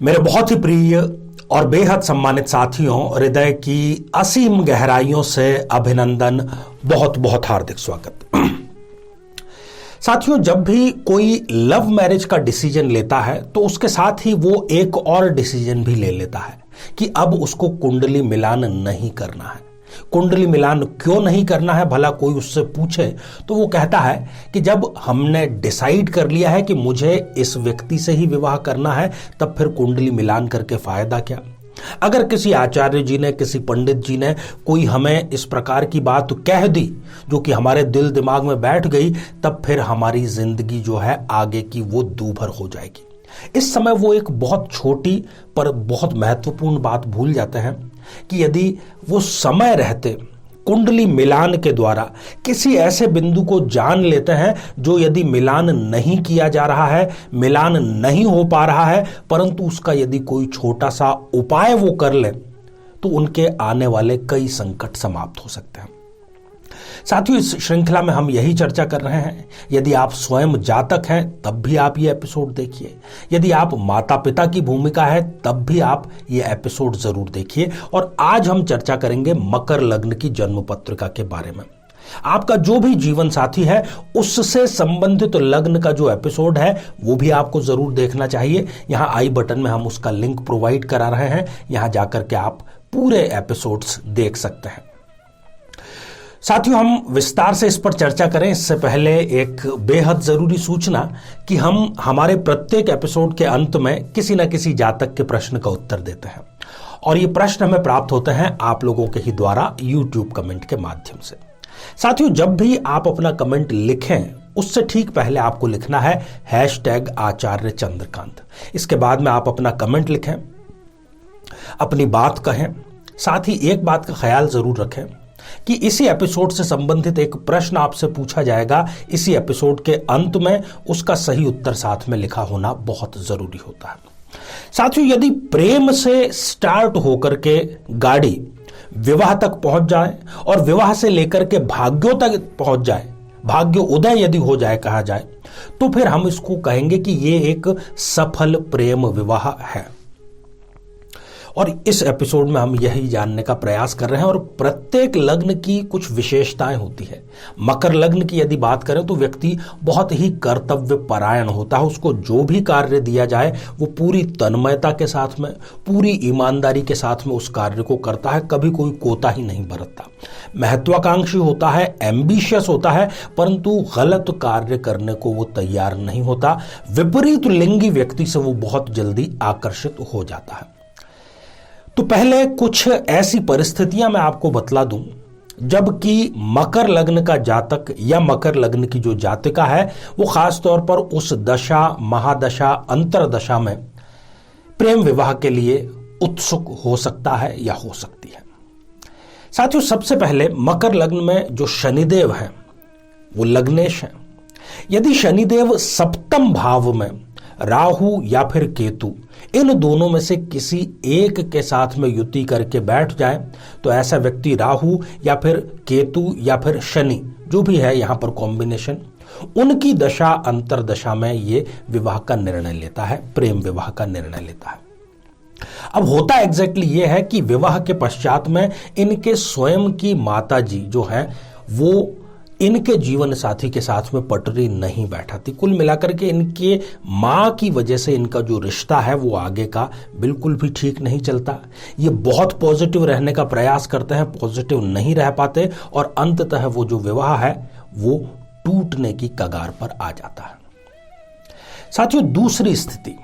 मेरे बहुत ही प्रिय और बेहद सम्मानित साथियों, हृदय की असीम गहराइयों से अभिनंदन, बहुत बहुत हार्दिक स्वागत। साथियों, जब भी कोई लव मैरिज का डिसीजन लेता है तो उसके साथ ही वो एक और डिसीजन भी ले लेता है कि अब उसको कुंडली मिलान नहीं करना है। कुंडली मिलान क्यों नहीं करना है, भला कोई उससे पूछे तो वो कहता है कि जब हमने डिसाइड कर लिया है कि मुझे इस व्यक्ति से ही विवाह करना है, तब फिर कुंडली मिलान करके फायदा क्या। अगर किसी आचार्य जी ने, किसी पंडित जी ने कोई हमें इस प्रकार की बात कह दी जो कि हमारे दिल दिमाग में बैठ गई, तब फिर हमारी जिंदगी जो है आगे की वो दूभर हो जाएगी। इस समय वो एक बहुत छोटी पर बहुत महत्वपूर्ण बात भूल जाते हैं कि यदि वो समय रहते कुंडली मिलान के द्वारा किसी ऐसे बिंदु को जान लेते हैं जो यदि मिलान नहीं किया जा रहा है, मिलान नहीं हो पा रहा है, परंतु उसका यदि कोई छोटा सा उपाय वो कर ले तो उनके आने वाले कई संकट समाप्त हो सकते हैं। साथियों, इस श्रृंखला में हम यही चर्चा कर रहे हैं। यदि आप स्वयं जातक हैं तब भी आप ये एपिसोड देखिए, यदि आप माता पिता की भूमिका है तब भी आप ये एपिसोड जरूर देखिए। और आज हम चर्चा करेंगे मकर लग्न की जन्म पत्रिका के बारे में। आपका जो भी जीवन साथी है उससे संबंधित लग्न का जो एपिसोड है वो भी आपको जरूर देखना चाहिए। यहां आई बटन में हम उसका लिंक प्रोवाइड करा रहे हैं, यहां जाकर के आप पूरे एपिसोड्स देख सकते हैं। साथियों, हम विस्तार से इस पर चर्चा करें इससे पहले एक बेहद जरूरी सूचना कि हम हमारे प्रत्येक एपिसोड के अंत में किसी न किसी जातक के प्रश्न का उत्तर देते हैं और ये प्रश्न हमें प्राप्त होते हैं आप लोगों के ही द्वारा यूट्यूब कमेंट के माध्यम से। साथियों, जब भी आप अपना कमेंट लिखें उससे ठीक पहले आपको लिखना है #आचार्य चंद्रकांत। इसके बाद में आप अपना कमेंट लिखें, अपनी बात कहें। साथ ही एक बात का ख्याल जरूर रखें कि इसी एपिसोड से संबंधित एक प्रश्न आपसे पूछा जाएगा। इसी एपिसोड के अंत में उसका सही उत्तर साथ में लिखा होना बहुत जरूरी होता है। साथियों, यदि प्रेम से स्टार्ट होकर के गाड़ी विवाह तक पहुंच जाए और विवाह से लेकर के भाग्यों तक पहुंच जाए, भाग्य उदय यदि हो जाए कहा जाए, तो फिर हम इसको कहेंगे कि ये एक सफल प्रेम विवाह है। और इस एपिसोड में हम यही जानने का प्रयास कर रहे हैं। और प्रत्येक लग्न की कुछ विशेषताएं होती है। मकर लग्न की यदि बात करें तो व्यक्ति बहुत ही कर्तव्य परायण होता है। उसको जो भी कार्य दिया जाए वो पूरी तन्मयता के साथ में, पूरी ईमानदारी के साथ में उस कार्य को करता है, कभी कोई कोताही नहीं बरतता। महत्वाकांक्षी होता है, एम्बिशियस होता है, परंतु गलत कार्य करने को वो तैयार नहीं होता। विपरीत लिंगी व्यक्ति से वो बहुत जल्दी आकर्षित हो जाता है। तो पहले कुछ ऐसी परिस्थितियां मैं आपको बतला दूं जबकि मकर लग्न का जातक या मकर लग्न की जो जातिका है वो खास तौर पर उस दशा, महादशा, अंतरदशा में प्रेम विवाह के लिए उत्सुक हो सकता है या हो सकती है। साथियों, सबसे पहले मकर लग्न में जो शनिदेव हैं वो लग्नेश हैं। यदि शनिदेव सप्तम भाव में राहु या फिर केतु, इन दोनों में से किसी एक के साथ में युति करके बैठ जाए तो ऐसा व्यक्ति राहु या फिर केतु या फिर शनि, जो भी है यहां पर कॉम्बिनेशन, उनकी दशा अंतरदशा में ये विवाह का निर्णय लेता है, प्रेम विवाह का निर्णय लेता है। अब होता एग्जैक्टली ये है कि विवाह के पश्चात में इनके स्वयं की माता जी जो है वो इनके जीवन साथी के साथ में पटरी नहीं बैठाती। कुल मिलाकर के इनके मां की वजह से इनका जो रिश्ता है वो आगे का बिल्कुल भी ठीक नहीं चलता। ये बहुत पॉजिटिव रहने का प्रयास करते हैं, पॉजिटिव नहीं रह पाते और अंततः वो जो विवाह है वो टूटने की कगार पर आ जाता है। साथियों, दूसरी स्थिति,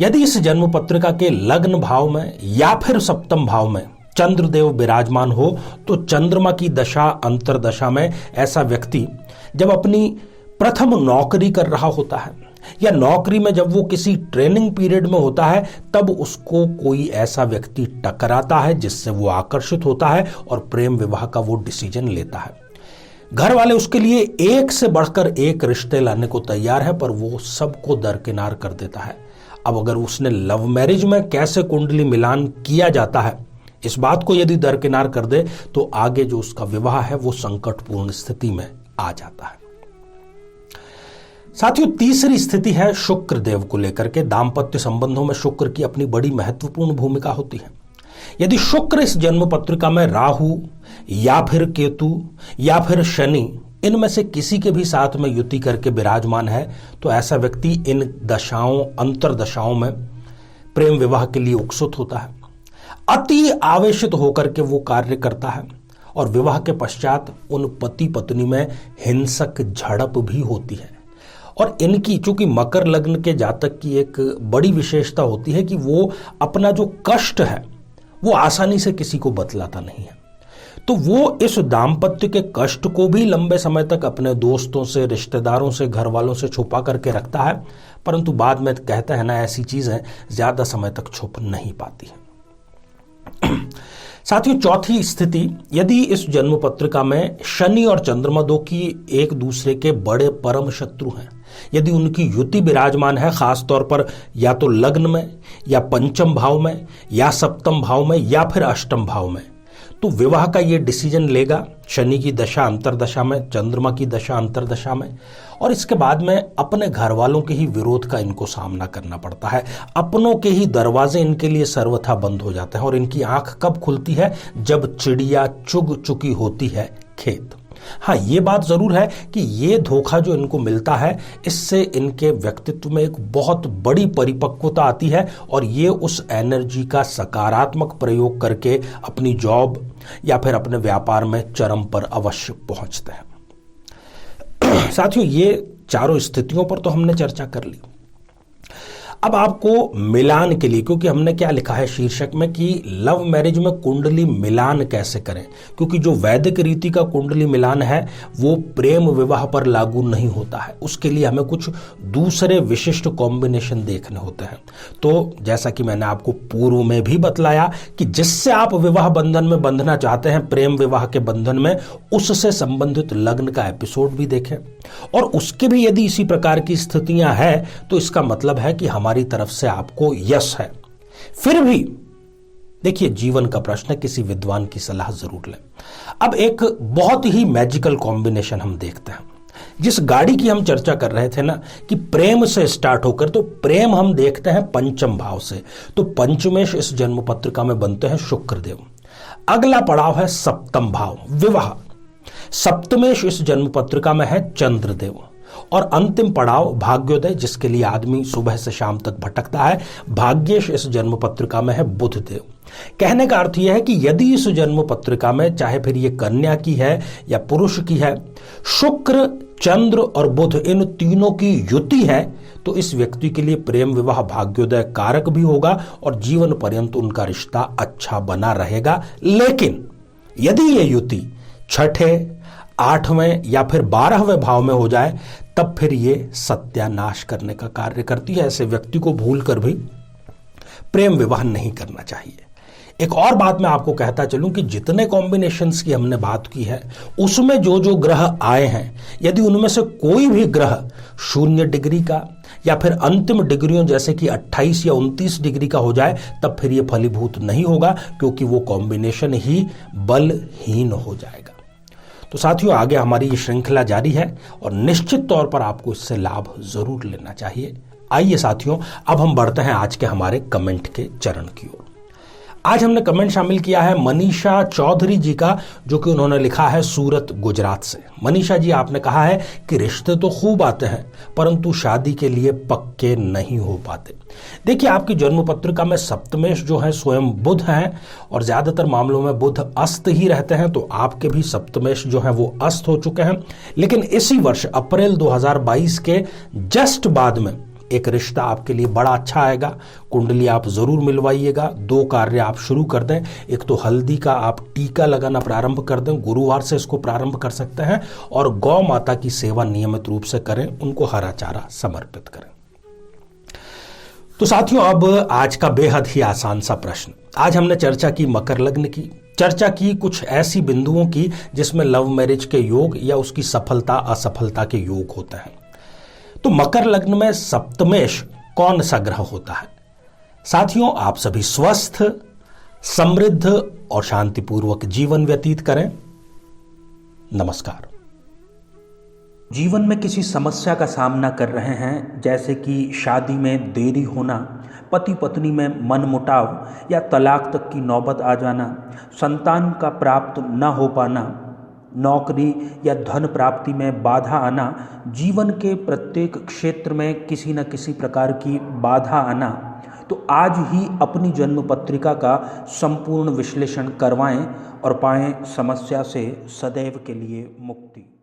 यदि इस जन्म पत्रिका के लग्न भाव में या फिर सप्तम भाव में चंद्रदेव विराजमान हो तो चंद्रमा की दशा अंतरदशा में ऐसा व्यक्ति जब अपनी प्रथम नौकरी कर रहा होता है या नौकरी में जब वो किसी ट्रेनिंग पीरियड में होता है, तब उसको कोई ऐसा व्यक्ति टकराता है जिससे वो आकर्षित होता है और प्रेम विवाह का वो डिसीजन लेता है। घर वाले उसके लिए एक से बढ़कर एक रिश्ते लाने को तैयार है, पर वो सबको दरकिनार कर देता है। अब अगर उसने लव मैरिज में कैसे कुंडली मिलान किया जाता है इस बात को यदि दरकिनार कर दे तो आगे जो उसका विवाह है वो संकटपूर्ण स्थिति में आ जाता है। साथियों, तीसरी स्थिति है शुक्र देव को लेकर के। दाम्पत्य संबंधों में शुक्र की अपनी बड़ी महत्वपूर्ण भूमिका होती है। यदि शुक्र इस जन्म पत्रिका में राहु या फिर केतु या फिर शनि, इनमें से किसी के भी साथ में युति करके विराजमान है, तो ऐसा व्यक्ति इन दशाओं, अंतरदशाओं में प्रेम विवाह के लिए उत्सुक होता है, अति आवेशित होकर के वो कार्य करता है, और विवाह के पश्चात उन पति पत्नी में हिंसक झड़प भी होती है। और इनकी, चूंकि मकर लग्न के जातक की एक बड़ी विशेषता होती है कि वो अपना जो कष्ट है वो आसानी से किसी को बतलाता नहीं है, तो वो इस दाम्पत्य के कष्ट को भी लंबे समय तक अपने दोस्तों से, रिश्तेदारों से, घर वालों से छुपा करके रखता है, परंतु बाद में कहता है ना, ऐसी चीजें ज्यादा समय तक छुप नहीं पाती है। साथियों, चौथी स्थिति, यदि इस जन्म पत्रिका में शनि और चंद्रमा दो की एक दूसरे के बड़े परम शत्रु हैं, यदि उनकी युति विराजमान है, खासतौर पर या तो लग्न में या पंचम भाव में या सप्तम भाव में या फिर अष्टम भाव में, तो विवाह का ये डिसीजन लेगा शनि की दशा अंतरदशा में, चंद्रमा की दशा अंतरदशा में, और इसके बाद में अपने घर वालों के ही विरोध का इनको सामना करना पड़ता है। अपनों के ही दरवाजे इनके लिए सर्वथा बंद हो जाते हैं, और इनकी आंख कब खुलती है? जब चिड़िया चुग चुकी होती है खेत। हाँ, ये बात जरूर है कि ये धोखा जो इनको मिलता है, इससे इनके व्यक्तित्व में एक बहुत बड़ी परिपक्वता आती है, और ये उस एनर्जी का सकारात्मक प्रयोग करके अपनी जॉब या फिर अपने व्यापार में चरम पर अवश्य पहुंचते हैं। साथियों, ये चारों स्थितियों पर तो हमने चर्चा कर ली। अब आपको मिलान के लिए, क्योंकि हमने क्या लिखा है शीर्षक में कि लव मैरिज में कुंडली मिलान कैसे करें, क्योंकि जो वैदिक रीति का कुंडली मिलान है वो प्रेम विवाह पर लागू नहीं होता है, उसके लिए हमें कुछ दूसरे विशिष्ट कॉम्बिनेशन देखने होते हैं। तो जैसा कि मैंने आपको पूर्व में भी बतलाया कि जिससे आप विवाह बंधन में बंधना चाहते हैं, प्रेम विवाह के बंधन में, उससे संबंधित लग्न का एपिसोड भी देखें, और उसके भी यदि इसी प्रकार की स्थितियां हैं तो इसका मतलब है कि हमारी तरफ से आपको यश है। फिर भी देखिए, जीवन का प्रश्न है, किसी विद्वान की सलाह जरूर लें। अब एक बहुत ही मैजिकल कॉम्बिनेशन हम देखते हैं। जिस गाड़ी की हम चर्चा कर रहे थे ना कि प्रेम से स्टार्ट होकर, तो प्रेम हम देखते हैं पंचम भाव से, तो पंचमेश इस जन्म पत्रिका में बनते हैं शुक्रदेव। अगला पड़ाव है सप्तम भाव, विवाह। सप्तमेश इस जन्म पत्रिका में है चंद्रदेव, और अंतिम पड़ाव भाग्योदय, जिसके लिए आदमी सुबह से शाम तक भटकता है, भाग्येश इस जन्म पत्रिका में है बुधदेव। कहने का अर्थ यह है कि यदि इस जन्म पत्रिका में, चाहे फिर ये कन्या की है या पुरुष की है, शुक्र, चंद्र और बुध, इन तीनों की युति है, तो इस व्यक्ति के लिए प्रेम विवाह भाग्योदय कारक भी होगा और जीवन पर्यंत उनका रिश्ता अच्छा बना रहेगा। लेकिन यदि ये युति छठे, आठवें या फिर 12वें भाव में हो जाए, तब फिर ये सत्यानाश करने का कार्य करती है। ऐसे व्यक्ति को भूलकर भी प्रेम विवाह नहीं करना चाहिए। एक और बात मैं आपको कहता चलूं कि जितने कॉम्बिनेशंस की हमने बात की है, उसमें जो जो ग्रह आए हैं, यदि उनमें से कोई भी ग्रह 0 डिग्री का या फिर अंतिम डिग्रियों जैसे कि 28 या 29 डिग्री का हो जाए, तब फिर यह फलीभूत नहीं होगा, क्योंकि वो कॉम्बिनेशन ही बलहीन हो जाएगा। तो साथियों, आगे हमारी ये श्रृंखला जारी है और निश्चित तौर पर आपको इससे लाभ जरूर लेना चाहिए। आइए साथियों, अब हम बढ़ते हैं आज के हमारे कमेंट के चरण की ओर। आज हमने कमेंट शामिल किया है मनीषा चौधरी जी का, जो कि उन्होंने लिखा है सूरत, गुजरात से। मनीषा जी, आपने कहा है कि रिश्ते तो खूब आते हैं, परंतु शादी के लिए पक्के नहीं हो पाते। देखिए, आपकी जन्म पत्रिका में सप्तमेश जो है स्वयं बुध हैं, और ज्यादातर मामलों में बुध अस्त ही रहते हैं, तो आपके भी सप्तमेश जो है वो अस्त हो चुके हैं। लेकिन इसी वर्ष अप्रैल 2022 के जस्ट बाद में एक रिश्ता आपके लिए बड़ा अच्छा आएगा। कुंडली आप जरूर मिलवाइएगा। 2 कार्य आप शुरू कर दें। एक तो हल्दी का आप टीका लगाना प्रारंभ कर दें, गुरुवार से इसको प्रारंभ कर सकते हैं, और गौ माता की सेवा नियमित रूप से करें, उनको हरा चारा समर्पित करें। तो साथियों, अब आज का बेहद ही आसान सा प्रश्न। आज हमने चर्चा की मकर लग्न की, चर्चा की कुछ ऐसी बिंदुओं की जिसमें लव मैरिज के योग या उसकी सफलता असफलता के योग होते हैं। तो मकर लग्न में सप्तमेश कौन सा ग्रह होता है? साथियों, आप सभी स्वस्थ, समृद्ध और शांतिपूर्वक जीवन व्यतीत करें। नमस्कार। जीवन में किसी समस्या का सामना कर रहे हैं, जैसे कि शादी में देरी होना, पति पत्नी में मनमुटाव या तलाक तक की नौबत आ जाना, संतान का प्राप्त न हो पाना, नौकरी या धन प्राप्ति में बाधा आना, जीवन के प्रत्येक क्षेत्र में किसी न किसी प्रकार की बाधा आना, तो आज ही अपनी जन्म पत्रिका का संपूर्ण विश्लेषण करवाएं और पाएं समस्या से सदैव के लिए मुक्ति।